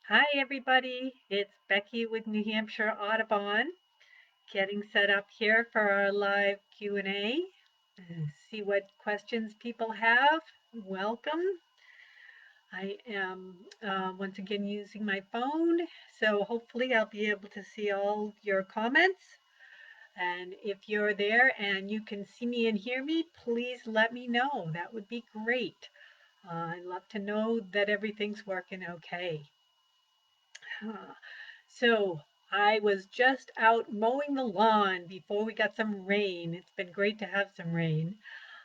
Hi, everybody. It's Becky with New Hampshire Audubon, getting set up here for our live Q&A. See what questions people have. Welcome. I am once again using my phone, so hopefully I'll be able to see all your comments. And if you're there and you can see me and hear me, please let me know. That would be great. I'd love to know that everything's working okay. So I was just out mowing the lawn before we got some rain. It's been great to have some rain.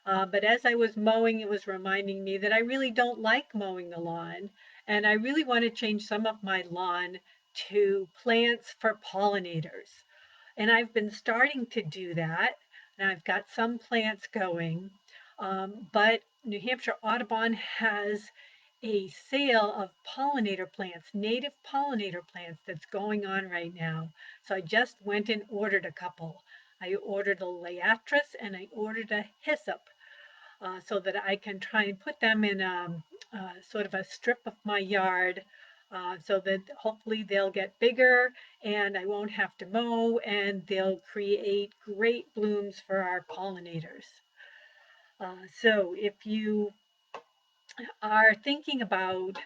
But as I was mowing, it was reminding me that I really don't like mowing the lawn. And I really want to change some of my lawn to plants for pollinators. And I've been starting to do that. And I've got some plants going. But New Hampshire Audubon has a sale of pollinator plants, native pollinator plants that's going on right now. So I just went and ordered a couple. I ordered a Liatris and I ordered a hyssop so that I can try and put them in sort of a strip of my yard so that hopefully they'll get bigger and I won't have to mow and they'll create great blooms for our pollinators. So if you are thinking about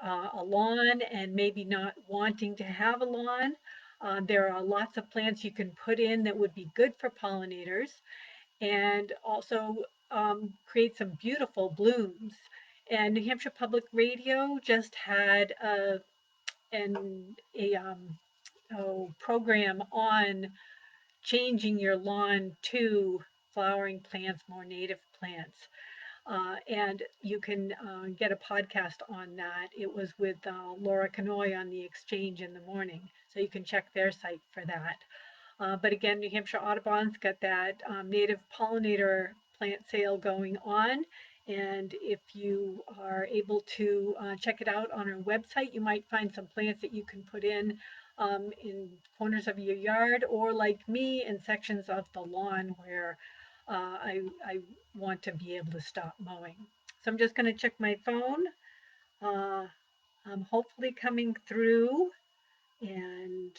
a lawn and maybe not wanting to have a lawn, there are lots of plants you can put in that would be good for pollinators and also create some beautiful blooms. And New Hampshire Public Radio just had a program on changing your lawn to flowering plants, more native plants. And you can get a podcast on that. It was with Laura Canoy on the Exchange in the morning. So you can check their site for that. But again, New Hampshire Audubon's got that native pollinator plant sale going on. And if you are able to check it out on our website, you might find some plants that you can put in corners of your yard or like me in sections of the lawn where I want to be able to stop mowing. So I'm just going to check my phone. I'm hopefully coming through and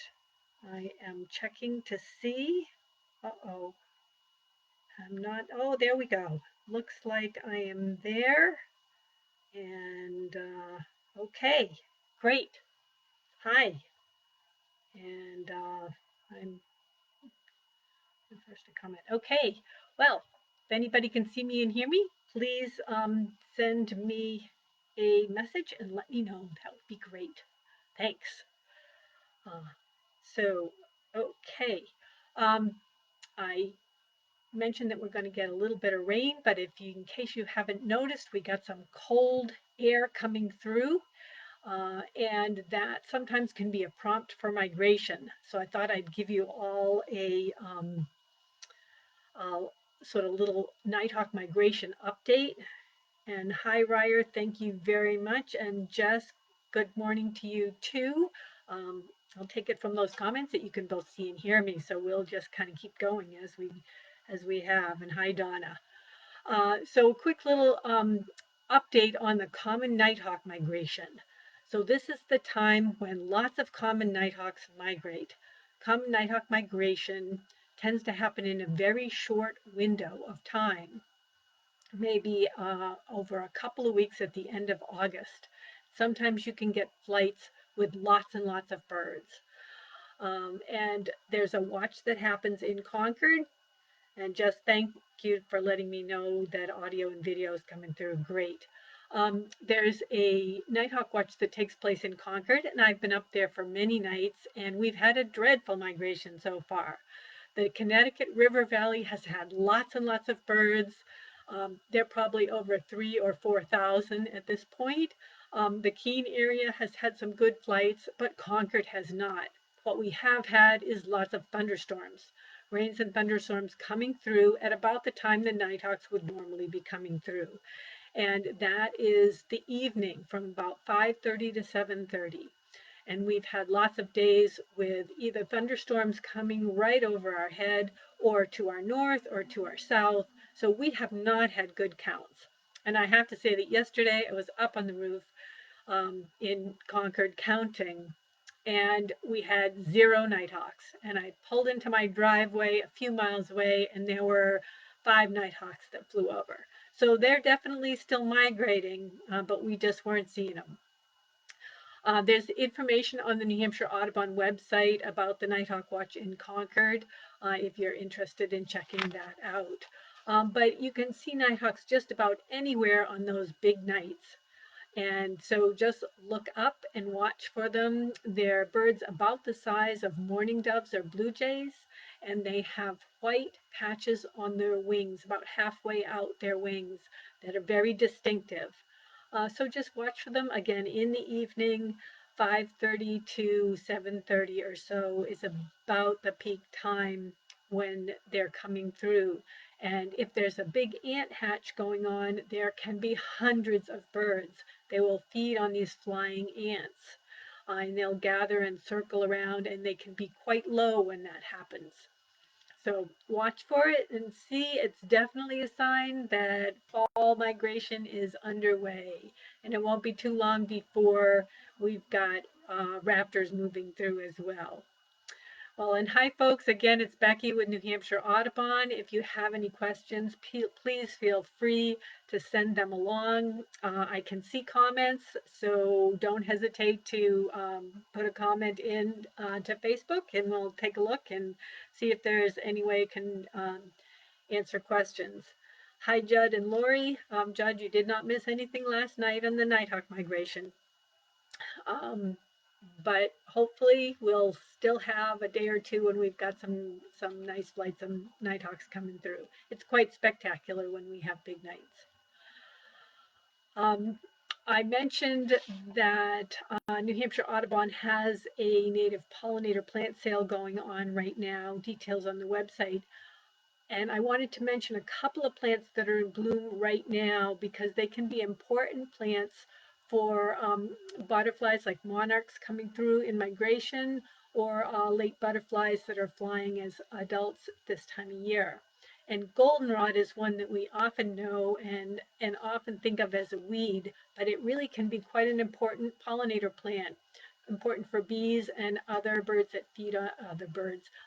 I am checking to see. Uh-oh, I'm not. Oh, there we go. Looks like I am there. And okay, great. Hi. And I'm the first to comment. Okay, well, if anybody can see me and hear me, please send me a message and let me know. That would be great. Thanks. Uh, so, okay. Um, I mentioned that we're going to get a little bit of rain, but in case you haven't noticed, we got some cold air coming through, and that sometimes can be a prompt for migration. So I thought I'd give you all a sort of little nighthawk migration update. And hi, Ryer, thank you very much. And Jess, good morning to you too. I'll take it from those comments that you can both see and hear me. So we'll just kind of keep going as we have. And hi, Donna. So a quick little update on the common nighthawk migration. So this is the time when lots of common nighthawks migrate. Common nighthawk migration tends to happen in a very short window of time, maybe over a couple of weeks at the end of August. Sometimes you can get flights with lots and lots of birds. And there's a watch that happens in Concord. And just thank you for letting me know that audio and video is coming through. Great. There's a Nighthawk Watch that takes place in Concord, and I've been up there for many nights, and we've had a dreadful migration so far. The Connecticut River Valley has had lots and lots of birds. They're probably over 3,000 or 4,000 at this point. The Keene area has had some good flights, but Concord has not. What we have had is lots of thunderstorms, rains and thunderstorms coming through at about the time the nighthawks would normally be coming through. And that is the evening from about 5:30 to 7:30. And we've had lots of days with either thunderstorms coming right over our head or to our north or to our south. So we have not had good counts. And I have to say that yesterday I was up on the roof in Concord counting, and we had 0 nighthawks. And I pulled into my driveway a few miles away, and there were 5 nighthawks that flew over. So they're definitely still migrating, but we just weren't seeing them. There's information on the New Hampshire Audubon website about the Nighthawk Watch in Concord, if you're interested in checking that out. But you can see nighthawks just about anywhere on those big nights. And so just look up and watch for them. They're birds about the size of mourning doves or blue jays, and they have white patches on their wings, about halfway out their wings, that are very distinctive. So just watch for them again in the evening. 5:30 to 7:30 or so is about the peak time when they're coming through. And if there's a big ant hatch going on, there can be hundreds of birds. They will feed on these flying ants, and they'll gather and circle around, and they can be quite low when that happens. So watch for it and see. It's definitely a sign that fall migration is underway, and it won't be too long before we've got raptors moving through as well. Well, and hi, folks. Again, it's Becky with New Hampshire Audubon. If you have any questions, please feel free to send them along. I can see comments, so don't hesitate to put a comment in to Facebook, and we'll take a look and see if there's any way I can answer questions. Hi, Judd and Lori. Judd, you did not miss anything last night on the nighthawk migration. Um, but hopefully we'll still have a day or two when we've got some nice flights of nighthawks coming through. It's quite spectacular when we have big nights. I mentioned that New Hampshire Audubon has a native pollinator plant sale going on right now. Details on the website. And I wanted to mention a couple of plants that are in bloom right now because they can be important plants for butterflies like monarchs coming through in migration, or late butterflies that are flying as adults this time of year. And goldenrod is one that we often know and often think of as a weed, but it really can be quite an important pollinator plant, important for bees and other birds that feed on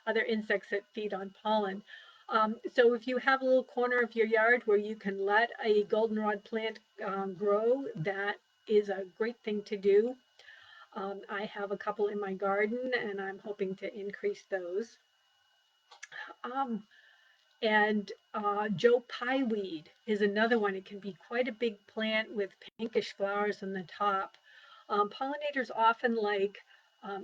other insects that feed on pollen. So if you have a little corner of your yard where you can let a goldenrod plant grow, that is a great thing to do. I have a couple in my garden, and I'm hoping to increase those. Um, and Joe Pieweed is another one. It can be quite a big plant with pinkish flowers on the top. Pollinators often like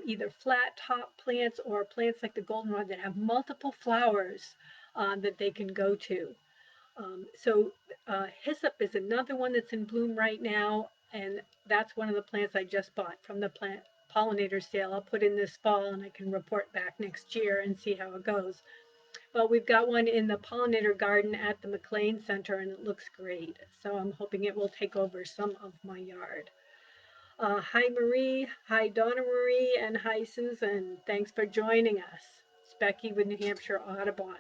either flat top plants or plants like the goldenrod that have multiple flowers that they can go to. Hyssop is another one that's in bloom right now, and that's one of the plants I just bought from the plant pollinator sale. I'll put in this fall, and I can report back next year and see how it goes. Well, we've got one in the pollinator garden at the McLean Center, and it looks great. So I'm hoping it will take over some of my yard. Hi, Marie. Hi, Donna Marie. And hi, Susan. Thanks for joining us. It's Becky with New Hampshire Audubon.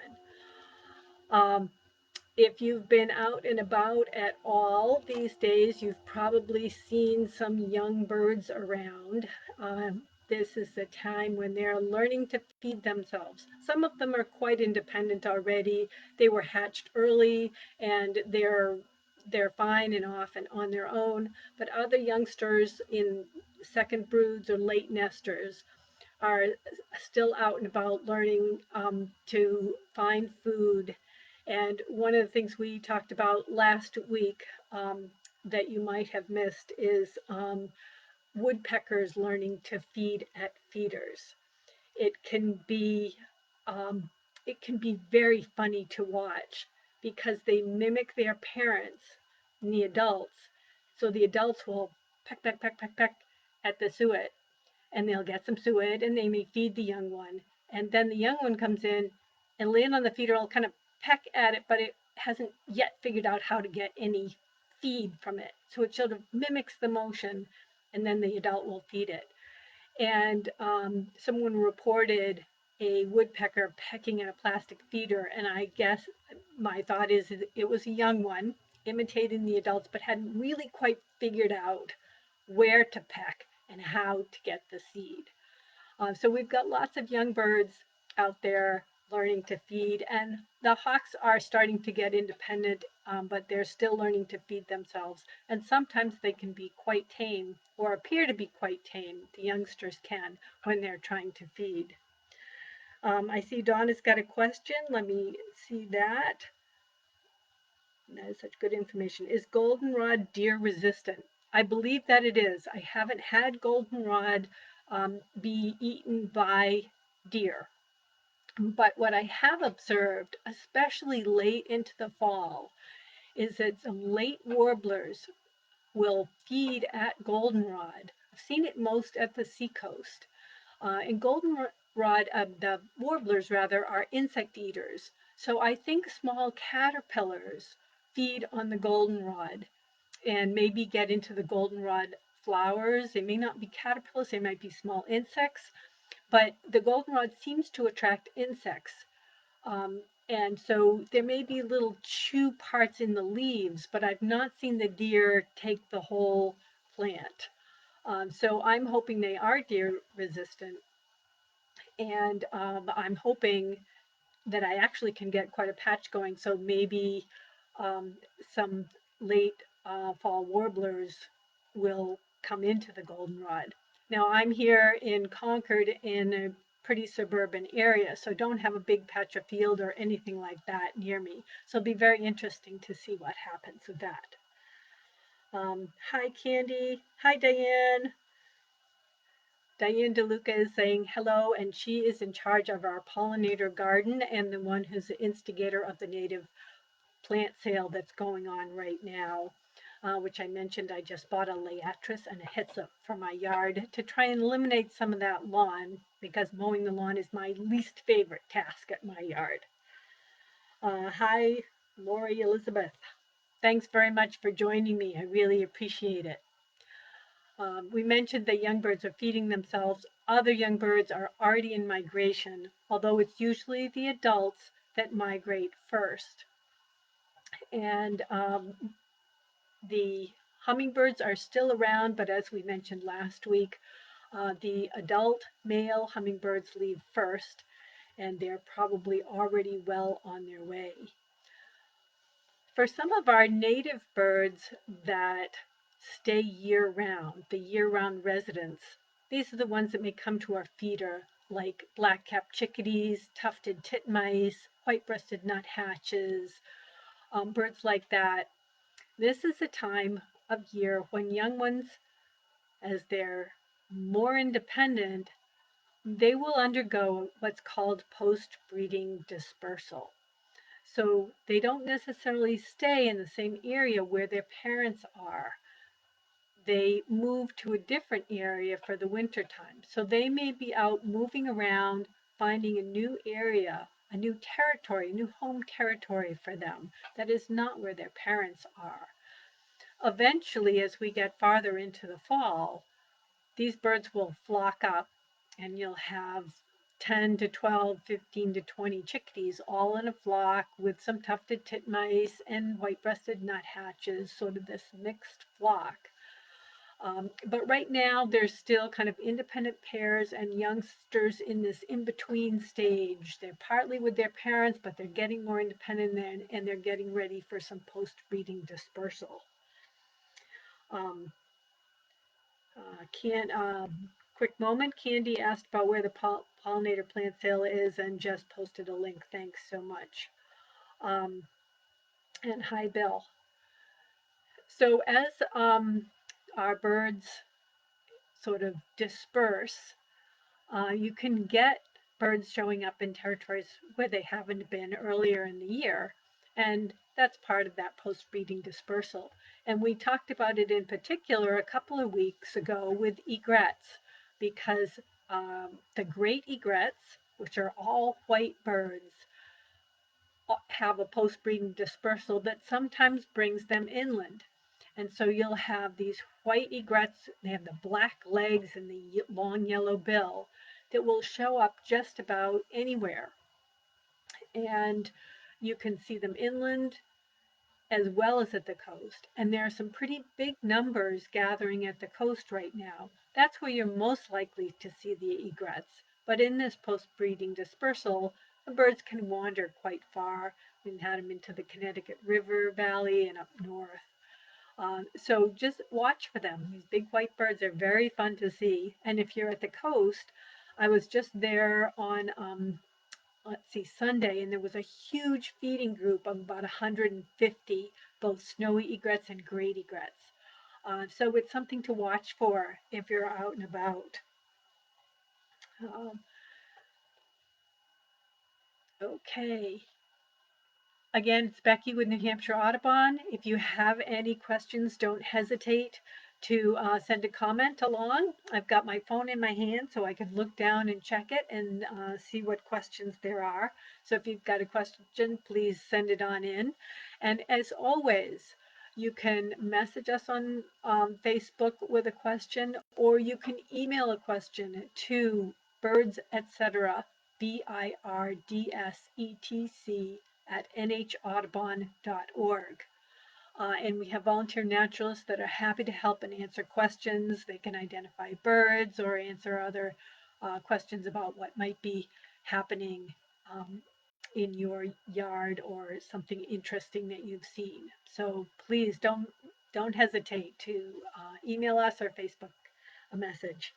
Um, if you've been out and about at all these days, you've probably seen some young birds around. This is the time when they're learning to feed themselves. Some of them are quite independent already. They were hatched early and they're fine and off and on their own. But other youngsters in second broods or late nesters are still out and about learning to find food. And one of the things we talked about last week that you might have missed is woodpeckers learning to feed at feeders. It can be um, it can be very funny to watch because they mimic their parents and the adults. So the adults will peck, peck, peck, peck, peck at the suet, and they'll get some suet and they may feed the young one. And then the young one comes in and land on the feeder, will kind of peck at it, but it hasn't yet figured out how to get any feed from it. So it sort of mimics the motion, and then the adult will feed it. And someone reported a woodpecker pecking at a plastic feeder, and I guess my thought is it was a young one imitating the adults, but hadn't really quite figured out where to peck, and how to get the seed. So we've got lots of young birds out there learning to feed, and the hawks are starting to get independent, but they're still learning to feed themselves. And sometimes they can be quite tame, or appear to be quite tame. The youngsters can when they're trying to feed. I see Donna's got a question. Let me see that. That is such good information. Is goldenrod deer resistant? I believe that it is. I haven't had goldenrod be eaten by deer. But what I have observed, especially late into the fall, is that some late warblers will feed at goldenrod. I've seen it most at the seacoast. And goldenrod, the warblers rather, are insect eaters. So I think small caterpillars feed on the goldenrod and maybe get into the goldenrod flowers. They may not be caterpillars, they might be small insects, but the goldenrod seems to attract insects. And so there may be little chew parts in the leaves, but I've not seen the deer take the whole plant. So I'm hoping they are deer resistant. And I'm hoping that I actually can get quite a patch going. So maybe um, some late fall warblers will come into the goldenrod. Now I'm here in Concord in a pretty suburban area, so don't have a big patch of field or anything like that near me. So it'll be very interesting to see what happens with that. Hi, Candy. Hi, Diane. Diane DeLuca is saying hello, and she is in charge of our pollinator garden and the one who's the instigator of the native plant sale that's going on right now, which I mentioned. I just bought a liatris and a hyssop for my yard to try and eliminate some of that lawn, because mowing the lawn is my least favorite task at my yard. Hi, Lori Elizabeth. Thanks very much for joining me. I really appreciate it. We mentioned that young birds are feeding themselves. Other young birds are already in migration, although it's usually the adults that migrate first. And the hummingbirds are still around, but as we mentioned last week, the adult male hummingbirds leave first, and they're probably already well on their way. For some of our native birds that stay year-round, the year-round residents, these are the ones that may come to our feeder, like black-capped chickadees, tufted titmice, white-breasted nuthatches, birds like that. This is a time of year when young ones, as they're more independent, they will undergo what's called post-breeding dispersal. So they don't necessarily stay in the same area where their parents are. They move to a different area for the winter time. So they may be out moving around, finding a new area, a new territory, a new home territory for them that is not where their parents are. Eventually, as we get farther into the fall, these birds will flock up, and you'll have 10 to 12, 15 to 20 chickadees all in a flock with some tufted titmice and white-breasted nuthatches, sort of this mixed flock. But right now, there's still kind of independent pairs and youngsters in this in-between stage. They're partly with their parents, but they're getting more independent and they're getting ready for some post-breeding dispersal. Quick moment, Candy asked about where the pollinator plant sale is and just posted a link. Thanks so much. And hi, Bill. So as our birds sort of disperse, you can get birds showing up in territories where they haven't been earlier in the year. And that's part of that post-breeding dispersal. And we talked about it in particular a couple of weeks ago with egrets, because the great egrets, which are all white birds, have a post-breeding dispersal that sometimes brings them inland. And so you'll have these white egrets, they have the black legs and the long yellow bill that will show up just about anywhere. And you can see them inland, as well as at the coast. And there are some pretty big numbers gathering at the coast right now. That's where you're most likely to see the egrets. But in this post-breeding dispersal, the birds can wander quite far. We've had them into the Connecticut River Valley and up north. So just watch for them. These big white birds are very fun to see. And if you're at the coast, I was just there on let's see, Sunday, and there was a huge feeding group of about 150, both snowy egrets and great egrets. So it's something to watch for if you're out and about. Um, okay. Again, it's Becky with New Hampshire Audubon. If you have any questions, don't hesitate to send a comment along. I've got my phone in my hand so I can look down and check it and see what questions there are. So if you've got a question, please send it on in. And as always, you can message us on Facebook with a question, or you can email a question to birds, etc., BIRDSETC @nhaudubon.org. And we have volunteer naturalists that are happy to help and answer questions. They can identify birds or answer other questions about what might be happening in your yard or something interesting that you've seen. So please don't hesitate to email us or Facebook a message.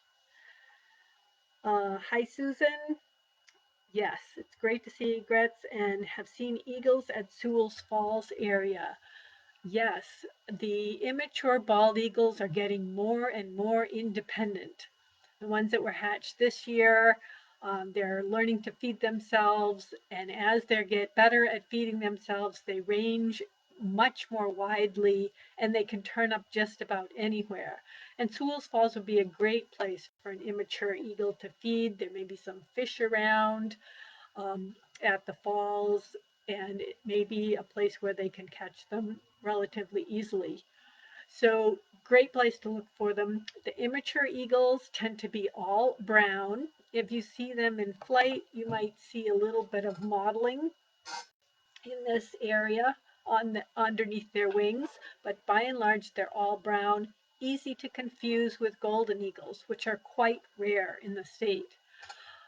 Hi, Susan. Yes, it's great to see egrets and have seen eagles at Sewalls Falls area. Yes, the immature bald eagles are getting more and more independent. The ones that were hatched this year, they're learning to feed themselves, and as they get better at feeding themselves, they range much more widely and they can turn up just about anywhere. And Sewalls Falls would be a great place for an immature eagle to feed. There may be some fish around at the falls, and it may be a place where they can catch them relatively easily. So great place to look for them. The immature eagles tend to be all brown. If you see them in flight, you might see a little bit of mottling in this area underneath their wings, but by and large they're all brown, easy to confuse with golden eagles, which are quite rare in the state.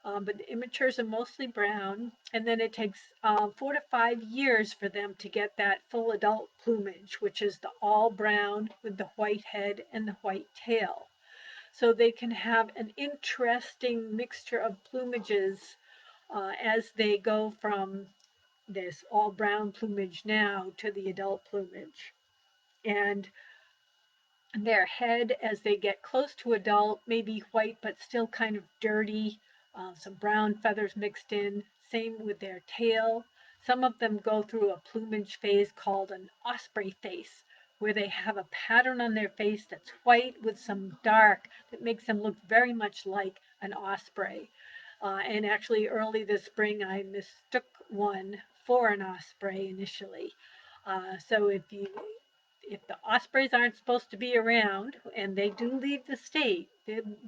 But the immatures are mostly brown, and then it takes 4 to 5 years for them to get that full adult plumage, which is the all brown with the white head and the white tail. So they can have an interesting mixture of plumages as they go from this all brown plumage now to the adult plumage. And their head, as they get close to adult, may be white but still kind of dirty, some brown feathers mixed in. Same with their tail. Some of them go through a plumage phase called an osprey face, where they have a pattern on their face that's white with some dark that makes them look very much like an osprey. And actually, early this spring, I mistook one for an osprey initially. So if the ospreys aren't supposed to be around, and they do leave the state,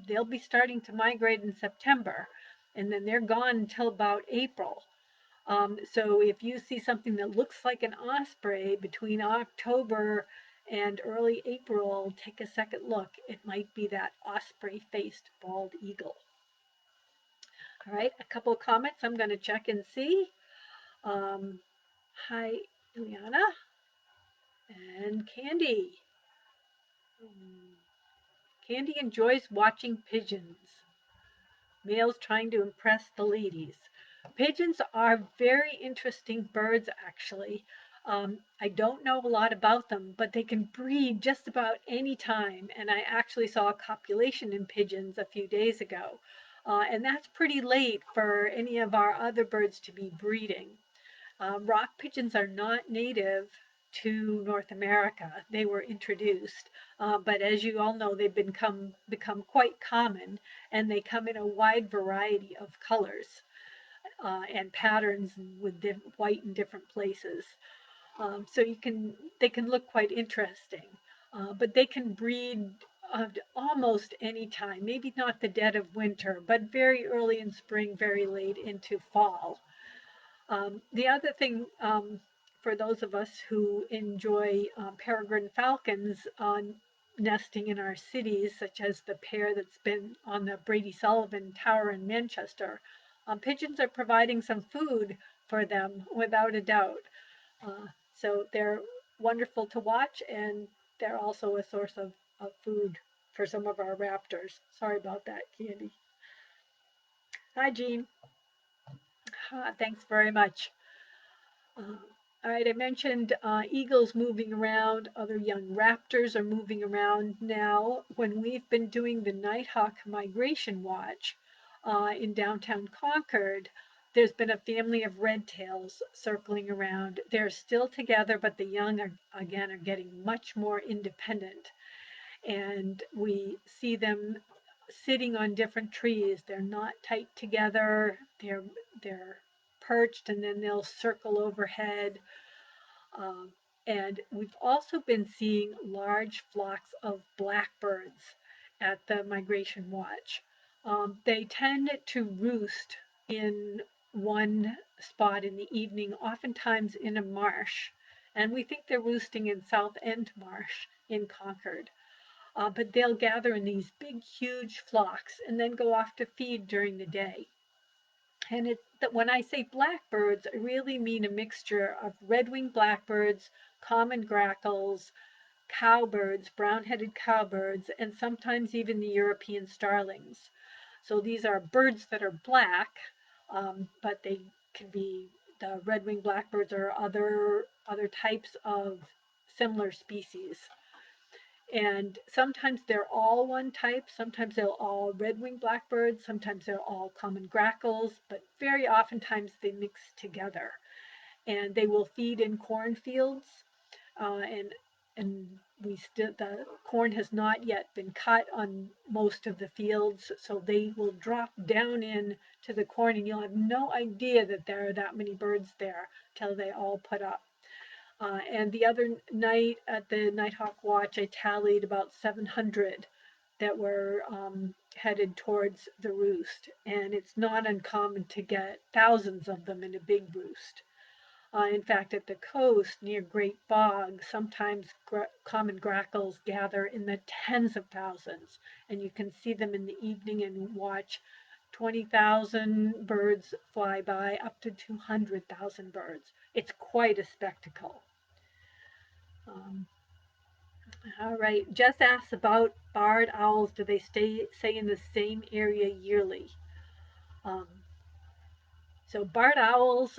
they'll be starting to migrate in September, and then they're gone until about April. So if you see something that looks like an osprey between October and early April, take a second look. It might be that osprey-faced bald eagle. All right, a couple of comments I'm going to check and see. Hi, Ileana and Candy. Candy enjoys watching pigeons. Males trying to impress the ladies. Pigeons are very interesting birds, actually. I don't know a lot about them, but they can breed just about any time. And I actually saw a copulation in pigeons a few days ago. And that's pretty late for any of our other birds to be breeding. Rock pigeons are not native to North America. They were introduced, but as you all know, they've become quite common, and they come in a wide variety of colors and patterns with white in different places. So they can look quite interesting, but they can breed almost any time. Maybe not the dead of winter, but very early in spring, very late into fall. The other thing for those of us who enjoy peregrine falcons nesting in our cities, such as the pair that's been on the Brady Sullivan Tower in Manchester, pigeons are providing some food for them without a doubt. So they're wonderful to watch, and they're also a source of food for some of our raptors. Sorry about that, Candy. Hi, Jean. Thanks very much. Uh, all right, I mentioned eagles moving around. Other young raptors are moving around now. When we've been doing the Nighthawk Migration Watch in downtown Concord, there's been a family of red tails circling around. They're still together, but the young are, again, are getting much more independent. And we see them sitting on different trees. They're not tight together. They're perched, and then they'll circle overhead. Um, and we've also been seeing large flocks of blackbirds at the Migration Watch. They tend to roost in one spot in the evening, oftentimes in a marsh. And we think they're roosting in South End Marsh in Concord. But they'll gather in these big, huge flocks and then go off to feed during the day. And when I say blackbirds, I really mean a mixture of red-winged blackbirds, common grackles, cowbirds, brown-headed cowbirds, and sometimes even the European starlings. So these are birds that are black, but they can be the red-winged blackbirds or other types of similar species. And sometimes they're all one type, sometimes they're all red-winged blackbirds, sometimes they're all common grackles, but very oftentimes they mix together. And they will feed in cornfields, and the corn has not yet been cut on most of the fields, so they will drop down in to the corn, and you'll have no idea that there are that many birds there till they all put up. And the other night at the Nighthawk Watch, I tallied about 700 that were headed towards the roost. And it's not uncommon to get thousands of them in a big roost. In fact, at the coast near Great Bog, sometimes common grackles gather in the tens of thousands. And you can see them in the evening and watch 20,000 birds fly by, up to 200,000 birds. It's quite a spectacle. Um, all right, Jess asks about barred owls. Do they stay in the same area yearly? Um, so barred owls,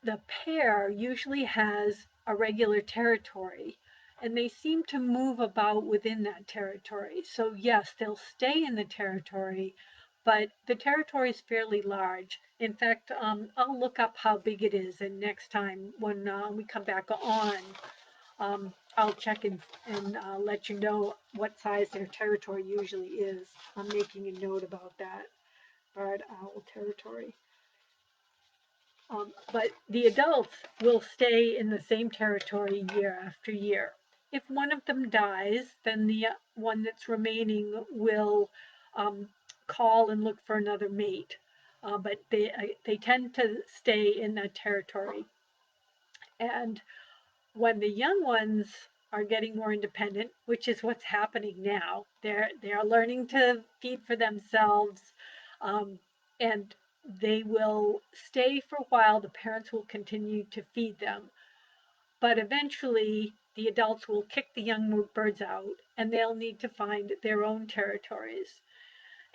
the pair usually has a regular territory, and they seem to move about within that territory. So yes, they'll stay in the territory, but the territory is fairly large. In fact, I'll look up how big it is, and next time when we come back on, I'll check and let you know what size their territory usually is. I'm making a note about that, barred owl territory. But the adults will stay in the same territory year after year. If one of them dies, then the one that's remaining will call and look for another mate. But they tend to stay in that territory. And when the young ones are getting more independent, which is what's happening now, they're learning to feed for themselves, and they will stay for a while. The parents will continue to feed them, but eventually the adults will kick the young birds out, and they'll need to find their own territories.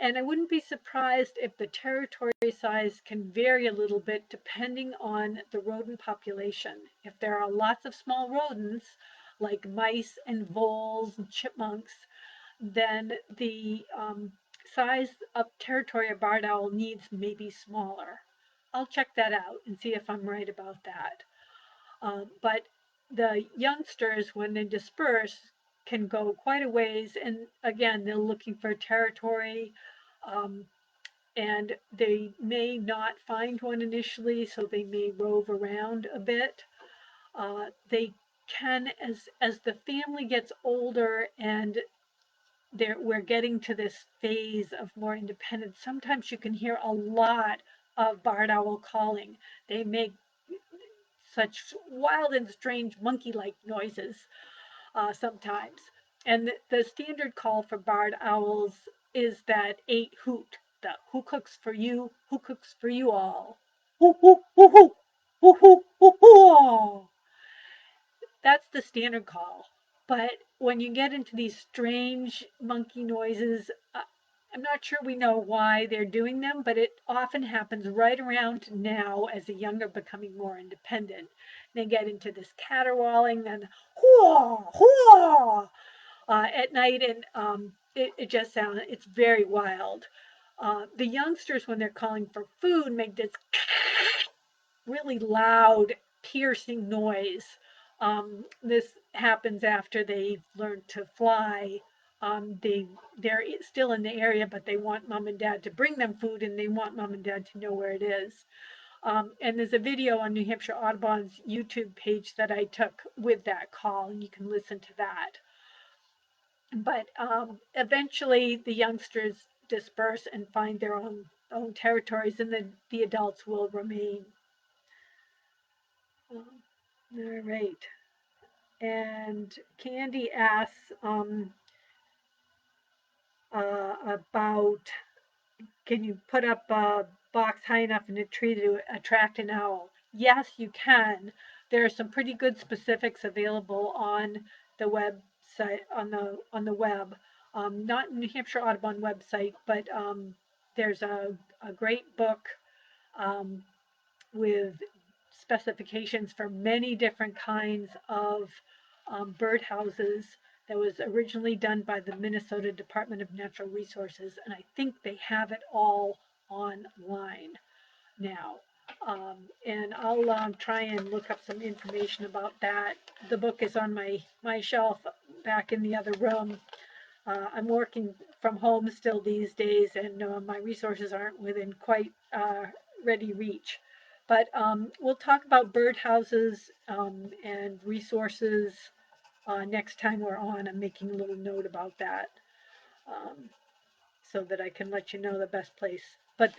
And I wouldn't be surprised if the territory size can vary a little bit depending on the rodent population. If there are lots of small rodents, like mice and voles and chipmunks, then the size of territory a barred owl needs may be smaller. I'll check that out and see if I'm right about that. But the youngsters, when they disperse, can go quite a ways, and again, they're looking for territory, um, and they may not find one initially, so they may rove around a bit. They can, as the family gets older and we're getting to this phase of more independence, sometimes you can hear a lot of barred owl calling. They make such wild and strange monkey-like noises sometimes. And the standard call for barred owls is that 8 hoot, the who cooks for you, who cooks for you all. Hoo, hoo, hoo, hoo, hoo, hoo, hoo, hoo. That's the standard call. But when you get into these strange monkey noises, I'm not sure we know why they're doing them, but it often happens right around now as the young are becoming more independent. They get into this caterwauling and whoa, whoa, at night, and it just sounds, it's very wild. The youngsters, when they're calling for food, make this really loud, piercing noise. This happens after they've learned to fly. They're still in the area, but they want mom and dad to bring them food, and they want mom and dad to know where it is. And there's a video on New Hampshire Audubon's YouTube page that I took with that call, and you can listen to that. But eventually, the youngsters disperse and find their own territories, and the adults will remain. All right. And Candy asks about, can you put up a box high enough in a tree to attract an owl? Yes, you can. There are some pretty good specifics available on the website, on the web. Not New Hampshire Audubon website, but there's a great book um, with specifications for many different kinds of birdhouses that was originally done by the Minnesota Department of Natural Resources, and I think they have it all online now. And I'll try and look up some information about that. The book is on my shelf back in the other room. I'm working from home still these days, and my resources aren't within quite ready reach. But we'll talk about birdhouses and resources next time we're on. I'm making a little note about that um, so that I can let you know the best place. But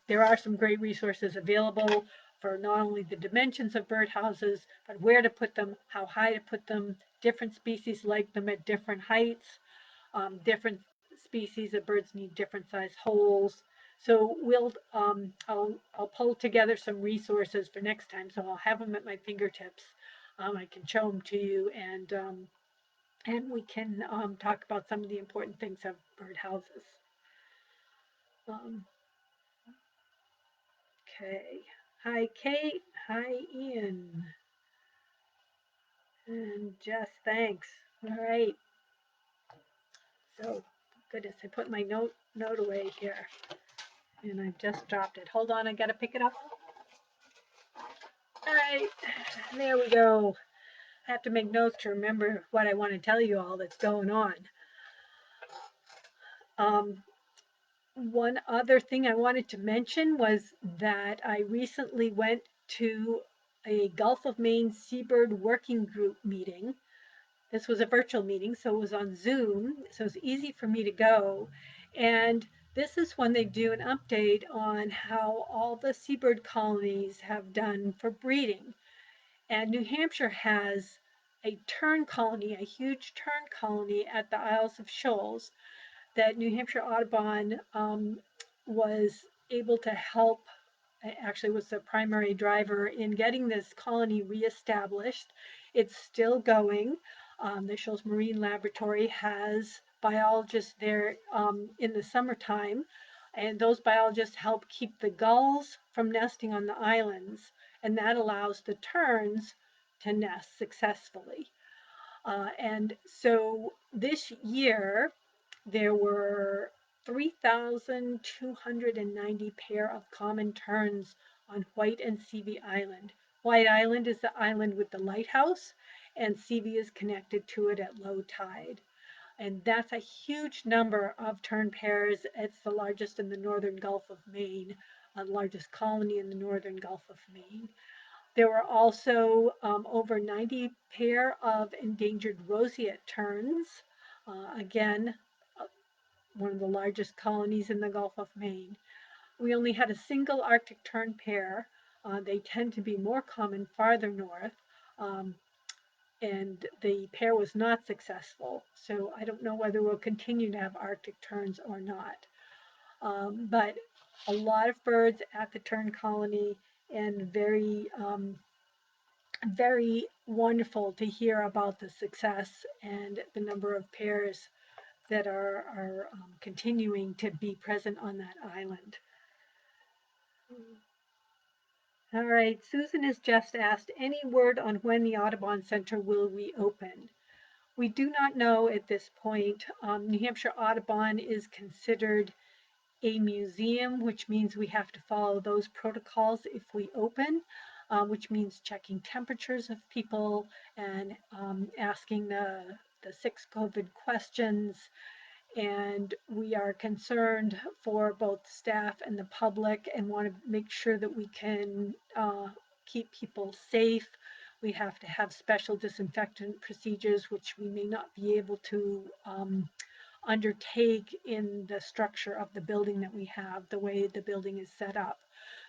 there are some great resources available for not only the dimensions of birdhouses, but where to put them, how high to put them. Different species like them at different heights. Different species of birds need different size holes. So I'll pull together some resources for next time. So I'll have them at my fingertips. I can show them to you, and we can talk about some of the important things of birdhouses. Um, okay. Hi, Kate. Hi, Ian. And Jess, thanks. All right. So, goodness, I put my note away here, and I just dropped it. Hold on, I gotta pick it up. All right, there we go. I have to make notes to remember what I want to tell you all that's going on. One other thing I wanted to mention was that I recently went to a Gulf of Maine Seabird Working Group meeting. This was a virtual meeting, so it was on Zoom, so it's easy for me to go. And this is when they do an update on how all the seabird colonies have done for breeding. And New Hampshire has a tern colony, a huge tern colony at the Isles of Shoals that New Hampshire Audubon was able to help, actually was the primary driver in getting this colony reestablished. It's still going. The Shoals Marine Laboratory has biologists there in the summertime, and those biologists help keep the gulls from nesting on the islands, and that allows the terns to nest successfully. And so this year, there were 3,290 pair of common terns on White and Seavey Island. White Island is the island with the lighthouse, and Seavey is connected to it at low tide. And that's a huge number of tern pairs. It's the largest in the northern Gulf of Maine, the largest colony in the northern Gulf of Maine. There were also over 90 pair of endangered roseate terns. Again, uh, one of the largest colonies in the Gulf of Maine. We only had a single Arctic tern pair, They tend to be more common farther north, and the pair was not successful. So I don't know whether we'll continue to have Arctic terns or not. But a lot of birds at the tern colony, and very wonderful to hear about the success and the number of pairs that are continuing to be present on that island. All right, Susan has just asked, any word on when the Audubon Center will reopen? We do not know at this point. New Hampshire Audubon is considered a museum, which means we have to follow those protocols if we open, which means checking temperatures of people and asking the 6 COVID questions. And we are concerned for both staff and the public and want to make sure that we can keep people safe. We have to have special disinfectant procedures, which we may not be able to undertake in the structure of the building that we have, the way the building is set up.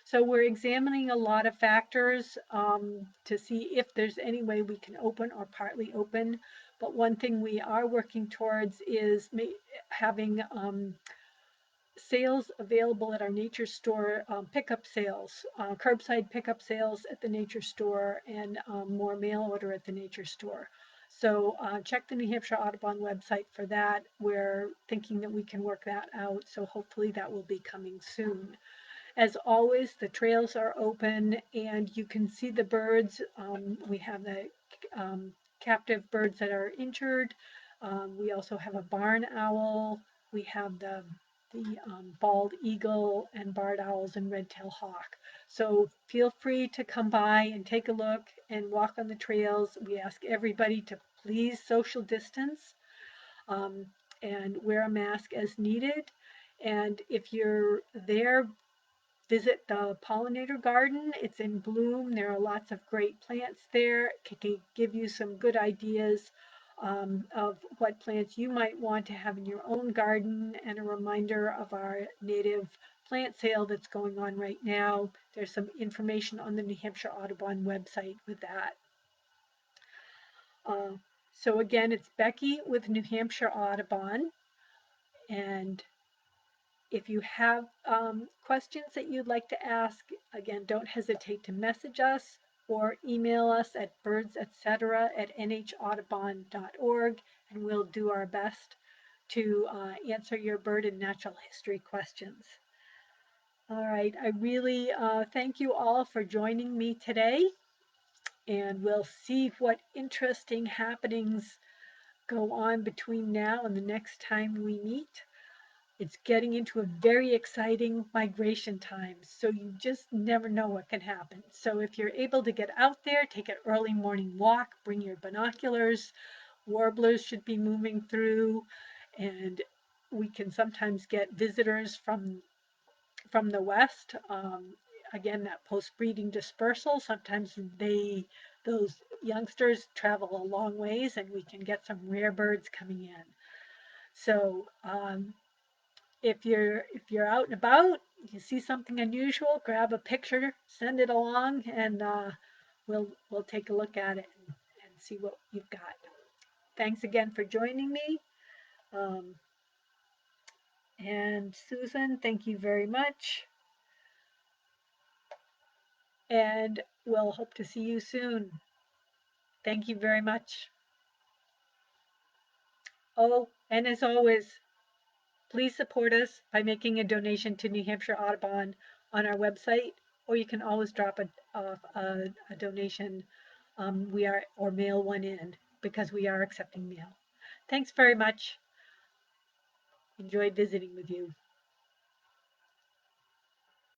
So we're examining a lot of factors to see if there's any way we can open or partly open. But one thing we are working towards is having sales available at our nature store, pickup sales, curbside pickup sales at the nature store, and more mail order at the nature store. So check the New Hampshire Audubon website for that. We're thinking that we can work that out. So hopefully that will be coming soon. As always, the trails are open and you can see the birds. We have the captive birds that are injured. We also have a barn owl. We have the bald eagle and barred owls and red-tailed hawk. So feel free to come by and take a look and walk on the trails. We ask everybody to please social distance and wear a mask as needed. And if you're there, visit the pollinator garden. It's in bloom. There are lots of great plants there. It can give you some good ideas of what plants you might want to have in your own garden, and a reminder of our native plant sale that's going on right now. There's some information on the New Hampshire Audubon website with that. So again, it's Becky with New Hampshire Audubon, and if you have questions that you'd like to ask, again, don't hesitate to message us or email us at birds@nhaudubon.org, and we'll do our best to answer your bird and natural history questions. All right, I really thank you all for joining me today, and we'll see what interesting happenings go on between now and the next time we meet. It's getting into a very exciting migration time, so you just never know what can happen. So if you're able to get out there, take an early morning walk, bring your binoculars. Warblers should be moving through, and we can sometimes get visitors from the west. Again, that post-breeding dispersal, sometimes those youngsters travel a long ways, and we can get some rare birds coming in. So if you're out and about, you see something unusual, grab a picture, send it along, and we'll take a look at it and see what you've got. Thanks again for joining me. And Susan, thank you very much. And we'll hope to see you soon. Thank you very much. Oh, and as always, please support us by making a donation to New Hampshire Audubon on our website, or you can always drop a donation or mail one in, because we are accepting mail. Thanks very much. Enjoyed visiting with you.